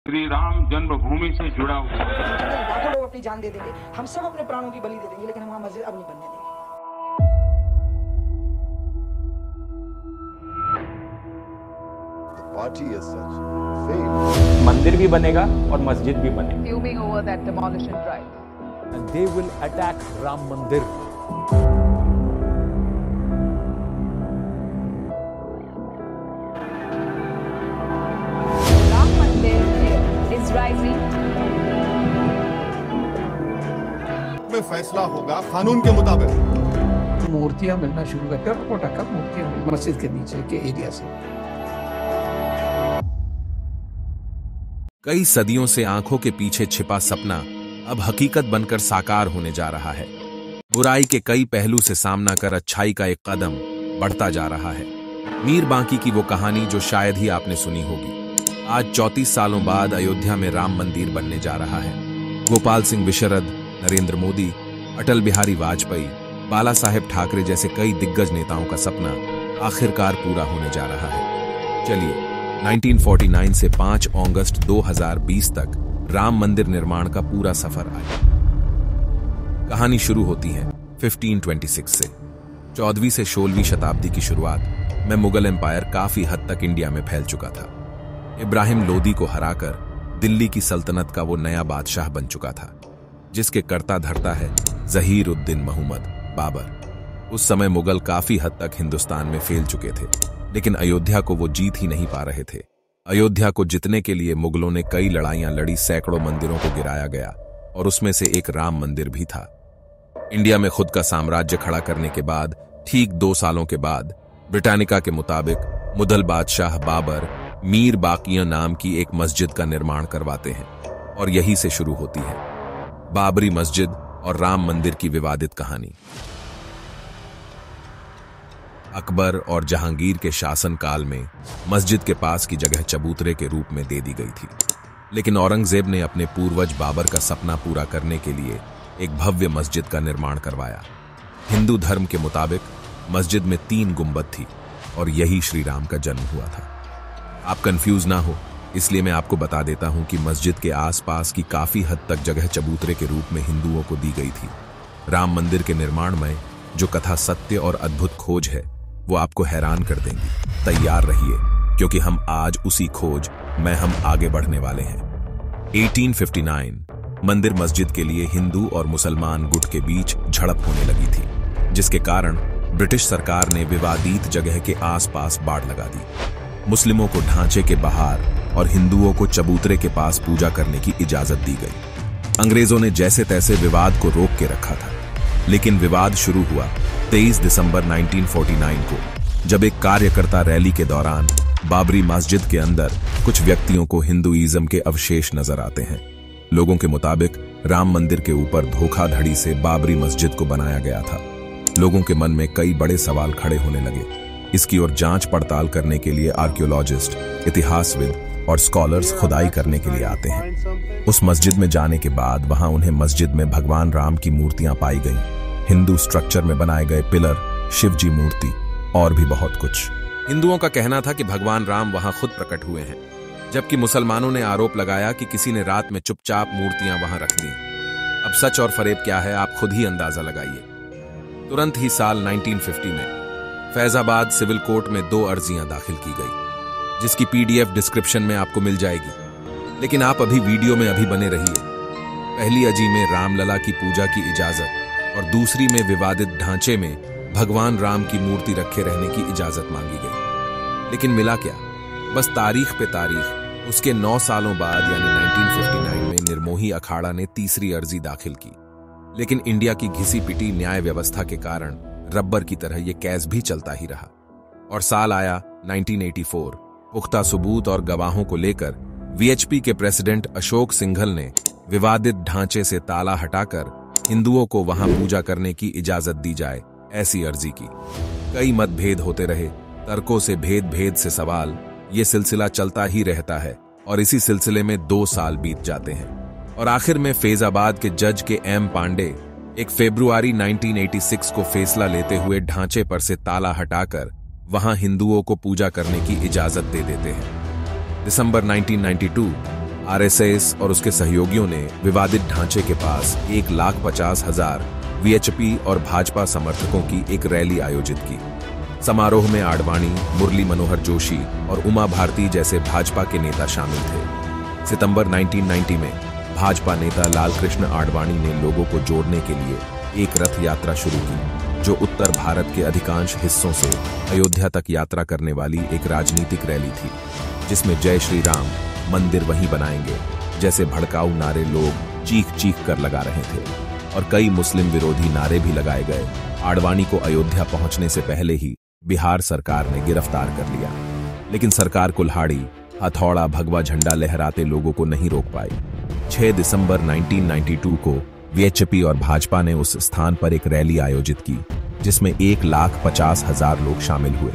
श्री राम जन्मभूमि से जुड़ा हुआ लाखों लोग अपनी जान दे देंगे, हम सब अपने प्राणों की बलि दे देंगे, लेकिन हम वहां मस्जिद अब नहीं बनने देंगे। Party as such failed. मंदिर भी बनेगा और मस्जिद भी बनेगा। Fuming over that demolition drive. And they will attack Ram Mandir. Ram Mandir is rising. में फैसला होगा कानून के मुताबिक। मूर्तियां मिलना शुरू करते हैं और टका मूर्तियां मस्जिद के नीचे के एरिया से। कई सदियों से आंखों के पीछे छिपा सपना अब हकीकत बनकर साकार होने जा रहा है। बुराई के कई पहलू से सामना कर अच्छाई का एक कदम बढ़ता जा रहा है। मीर बांकी की वो कहानी जो शायद ही आपने सुनी होगी, आज 34 सालों बाद अयोध्या में राम मंदिर बनने जा रहा है। गोपाल सिंह विशरद, नरेंद्र मोदी, अटल बिहारी वाजपेयी, बाला साहेब ठाकरे जैसे कई दिग्गज नेताओं का सपना आखिरकार पूरा होने जा रहा है। चलिए 1949 से 5 अगस्त 2020 तक राम मंदिर निर्माण का पूरा सफर आया। कहानी शुरू होती है 1526 से। 14वीं से 16वीं शताब्दी की शुरुआत में मुगल एम्पायर काफी हद तक इंडिया में फैल चुका था। इब्राहिम लोदी को हराकर दिल्ली की सल्तनत का वो नया बादशाह बन चुका था, जिसके कर्ता धर्ता है जहीर उद्दीन मोहम्मद बाबर। उस समय मुगल काफी हद तक हिंदुस्तान में फैल चुके थे, लेकिन अयोध्या को वो जीत ही नहीं पा रहे थे। अयोध्या को जीतने के लिए मुगलों ने कई लड़ाइयां लड़ी, सैकड़ों मंदिरों को गिराया गया और उसमें से एक राम मंदिर भी था। इंडिया में खुद का साम्राज्य खड़ा करने के बाद ठीक 2 सालों के बाद ब्रिटानिका के मुताबिक मुगल बादशाह बाबर मीर बाकिया नाम की एक मस्जिद का निर्माण करवाते हैं और यही से शुरू होती है बाबरी मस्जिद और राम मंदिर की विवादित कहानी। अकबर और जहांगीर के शासनकाल में मस्जिद के पास की जगह चबूतरे के रूप में दे दी गई थी, लेकिन औरंगजेब ने अपने पूर्वज बाबर का सपना पूरा करने के लिए एक भव्य मस्जिद का निर्माण करवाया। हिंदू धर्म के मुताबिक मस्जिद में 3 गुंबद थी और यही श्री राम का जन्म हुआ था। आप कंफ्यूज ना हो, इसलिए मैं आपको बता देता हूं कि मस्जिद के आसपास की काफी हद तक जगह चबूतरे के रूप में हिंदुओं को दी गई थी। राम मंदिर के निर्माण में जो कथा सत्य और अद्भुत खोज है वो आपको हैरान कर देंगी। तैयार रहिए, क्योंकि हम आज उसी खोज में हम आगे बढ़ने वाले हैं। 1859 मंदिर मस्जिद के लिए हिंदू और मुसलमान गुट के बीच झड़प होने लगी थी, जिसके कारण ब्रिटिश सरकार ने विवादित जगह के आसपास बाड़ लगा दी। मुस्लिमों को ढांचे के बाहर और हिंदुओं को चबूतरे के पास पूजा करने की इजाजत दी गई। अंग्रेजों ने जैसे तैसे विवाद को रोक के रखा था, लेकिन विवाद शुरू हुआ 23 दिसंबर 1949 को, जब एक कार्यकर्ता रैली के दौरान बाबरी मस्जिद के अंदर कुछ व्यक्तियों को हिंदुइज्म के अवशेष नजर आते हैं। लोगों के मुताबिक राम मंदिर के ऊपर धोखाधड़ी से बाबरी मस्जिद को बनाया गया था। लोगों के मन में कई बड़े सवाल खड़े होने लगे। इसकी ओर जांच पड़ताल करने के लिए आर्कियोलॉजिस्ट, इतिहासविद और स्कॉलर्स खुदाई करने के लिए आते हैं। उस मस्जिद में जाने के बाद वहां उन्हें मस्जिद में भगवान राम की मूर्तियां पाई गईं, हिंदू स्ट्रक्चर में बनाए गए पिलर, शिवजी मूर्ति और भी बहुत कुछ। हिंदुओं का कहना था कि भगवान राम वहां खुद प्रकट हुए हैं, जबकि मुसलमानों ने आरोप लगाया कि किसी ने रात में चुपचाप मूर्तियां वहां रख दी। अब सच और फरेब क्या है, आप खुद ही अंदाजा लगाइए। तुरंत ही साल 1950 में फैजाबाद सिविल कोर्ट में 2 अर्जियां दाखिल की गई, जिसकी PDF डिस्क्रिप्शन में आपको मिल जाएगी, लेकिन आप अभी वीडियो में अभी बने रहिए। पहली अर्जी में रामलला की पूजा की इजाजत और दूसरी में विवादित ढांचे में भगवान राम की मूर्ति रखे रहने की इजाजत मांगी गई। लेकिन मिला क्या? बस तारीख पे तारीख। उसके 9 सालों बाद यानी 1959 में निर्मोही अखाड़ा ने तीसरी अर्जी दाखिल की, लेकिन इंडिया की घिसी पिटी न्याय व्यवस्था के कारण रबर की तरह यह केस भी चलता ही रहा। और साल आया 1984। पुख्ता सबूत और गवाहों को लेकर VHP के प्रेसिडेंट अशोक सिंघल ने विवादित ढांचे से ताला हटाकर हिंदुओं को वहां पूजा करने की इजाजत दी जाए, ऐसी अर्जी की। कई मतभेद होते रहे, तर्कों से भेद से सवाल, ये सिलसिला चलता ही रहता है और इसी सिलसिले में 2 साल बीत जाते हैं। और आखिर में फैजाबाद के जज के M पांडे 1 फरवरी 1986 को फैसला लेते हुए ढांचे पर से ताला हटाकर वहां हिंदुओं को पूजा करने की इजाजत दे देते हैं। दिसंबर 1992 आरएसएस और उसके सहयोगियों ने विवादित ढांचे के पास 1,50,000 वीएचपी और भाजपा समर्थकों की एक रैली आयोजित की। समारोह में आडवाणी, मुरली मनोहर जोशी और उमा भारती जैसे भाजपा के नेता शामिल थे। सितंबर 1990 में भाजपा नेता लालकृष्ण आडवाणी ने लोगों को जोड़ने के लिए एक रथ यात्रा शुरू की, जो उत्तर भारत के अधिकांश हिस्सों से अयोध्या तक यात्रा करने वाली एक राजनीतिक रैली थी, जिसमें जय श्री राम, मंदिर वहीं बनाएंगे जैसे भड़काऊ नारे लोग चीख चीख कर लगा रहे थे और कई मुस्लिम विरोधी नारे भी लगाए गए। आडवाणी को अयोध्या पहुंचने से पहले ही बिहार सरकार ने गिरफ्तार कर लिया, लेकिन सरकार कुल्हाड़ी, हथौड़ा, भगवा झंडा लहराते लोगों को नहीं रोक पाई। 6 दिसंबर 1992 को वीएचपी और भाजपा ने उस स्थान पर एक रैली आयोजित की, जिसमें 1,50,000 लोग शामिल हुए।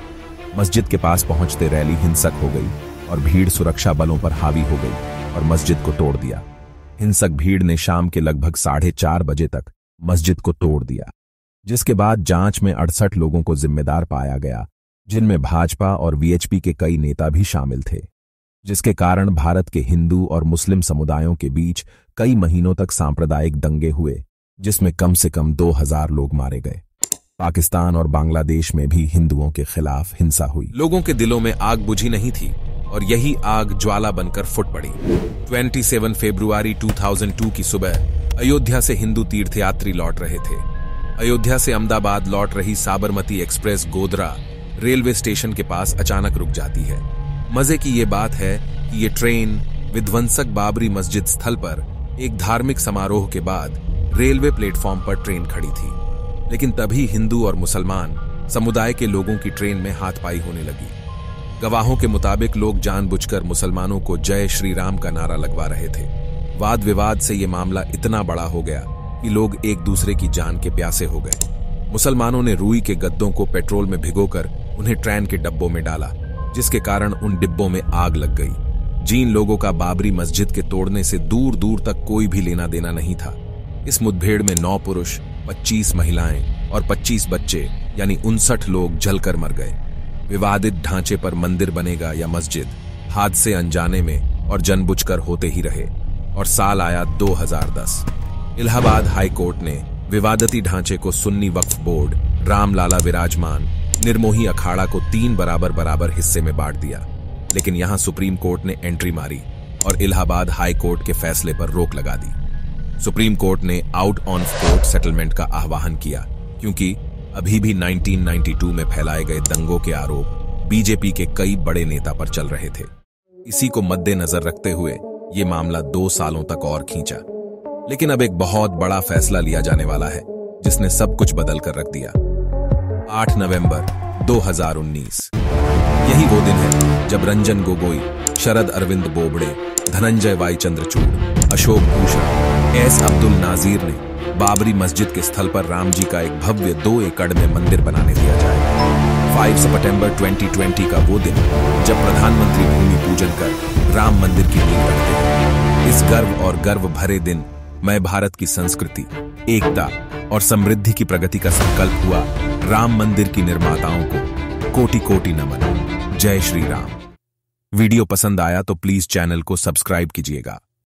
मस्जिद के पास पहुंचते रैली हिंसक हो गई और भीड़ सुरक्षा बलों पर हावी हो गई और मस्जिद को तोड़ दिया। हिंसक भीड़ ने शाम के लगभग 4:30 बजे तक मस्जिद को तोड़ दिया, जिसके बाद जांच में 68 लोगों को जिम्मेदार पाया गया, जिनमें भाजपा और वीएचपी के कई नेता भी शामिल थे, जिसके कारण भारत के हिंदू और मुस्लिम समुदायों के बीच कई महीनों तक सांप्रदायिक दंगे हुए, जिसमें कम से कम 2,000 लोग मारे गए। पाकिस्तान और बांग्लादेश में भी हिंदुओं के खिलाफ हिंसा हुई। लोगों के दिलों में आग बुझी नहीं थी और यही आग ज्वाला बनकर फुट पड़ी। 27 फरवरी 2002 की सुबह अयोध्या से हिंदू तीर्थयात्री लौट रहे थे। अयोध्या से अहमदाबाद लौट रही Sabarmati express Godhra railway station के पास अचानक रुक जाती है। मजे की ये बात है कि ये ट्रेन विध्वंसक बाबरी मस्जिद स्थल पर एक धार्मिक समारोह के बाद रेलवे प्लेटफॉर्म पर ट्रेन खड़ी थी, लेकिन तभी हिंदू और मुसलमान समुदाय के लोगों की ट्रेन में हाथपाई होने लगी। गवाहों के मुताबिक लोग जानबूझकर मुसलमानों को जय श्री राम का नारा लगवा रहे थे। वाद विवाद से ये मामला इतना बड़ा हो गया कि लोग एक दूसरे की जान के प्यासे हो गए। मुसलमानों ने रुई के गद्दों को पेट्रोल में भिगोकर उन्हें ट्रेन के डब्बों में डाला, जिसके कारण उन डिब्बों में आग लग गई। जिन लोगों का बाबरी मस्जिद के तोड़ने से दूर दूर तक कोई भी लेना देना नहीं था। इस मुठभेड़ में 9 पुरुष, 25 महिलाएं और 25 बच्चे यानी 59 लोग जलकर मर गए। विवादित ढांचे पर मंदिर बनेगा या मस्जिद, हादसे अनजाने में और जानबूझकर होते ही रहे और साल आया 2010। इलाहाबाद हाई कोर्ट ने विवादित ढांचे को सुन्नी वक्फ बोर्ड, रामलाला विराजमान, निर्मोही अखाड़ा को 3 बराबर हिस्से में बांट दिया, लेकिन यहां सुप्रीम कोर्ट ने एंट्री मारी और इलाहाबाद हाई कोर्ट के फैसले पर रोक लगा दी। सुप्रीम कोर्ट ने आउट ऑन कोर्ट सेटलमेंट का आह्वान किया, क्योंकि अभी भी 1992 में फैलाए गए दंगों के आरोप बीजेपी के कई बड़े नेता पर चल रहे थे। इसी को मद्देनजर रखते हुए ये मामला 2 सालों तक और खींचा, लेकिन अब एक बहुत बड़ा फैसला लिया जाने वाला है, जिसने सब कुछ बदल कर रख दिया। 8 नवंबर 2019 यही वो दिन है जब रंजन गोगोई, शरद अरविंद बोबड़े, धनंजय वाई चंद्रचूड़, अशोक भूषण, एस अब्दुल नाजीर ने बाबरी मस्जिद के स्थल पर राम जी का एक भव्य 2 एकड़ में मंदिर बनाने दिया जाए। 5 सितंबर 2020 का वो दिन जब प्रधानमंत्री भूमि पूजन कर राम मंदिर की नींव रखते हैं। इस गर्व और गर्व भरे दिन मैं भारत की संस्कृति, एकता और समृद्धि की प्रगति का संकल्प हुआ राम मंदिर की निर्माताओं को कोटि कोटि नमन। जय श्री राम। वीडियो पसंद आया तो प्लीज चैनल को सब्सक्राइब कीजिएगा।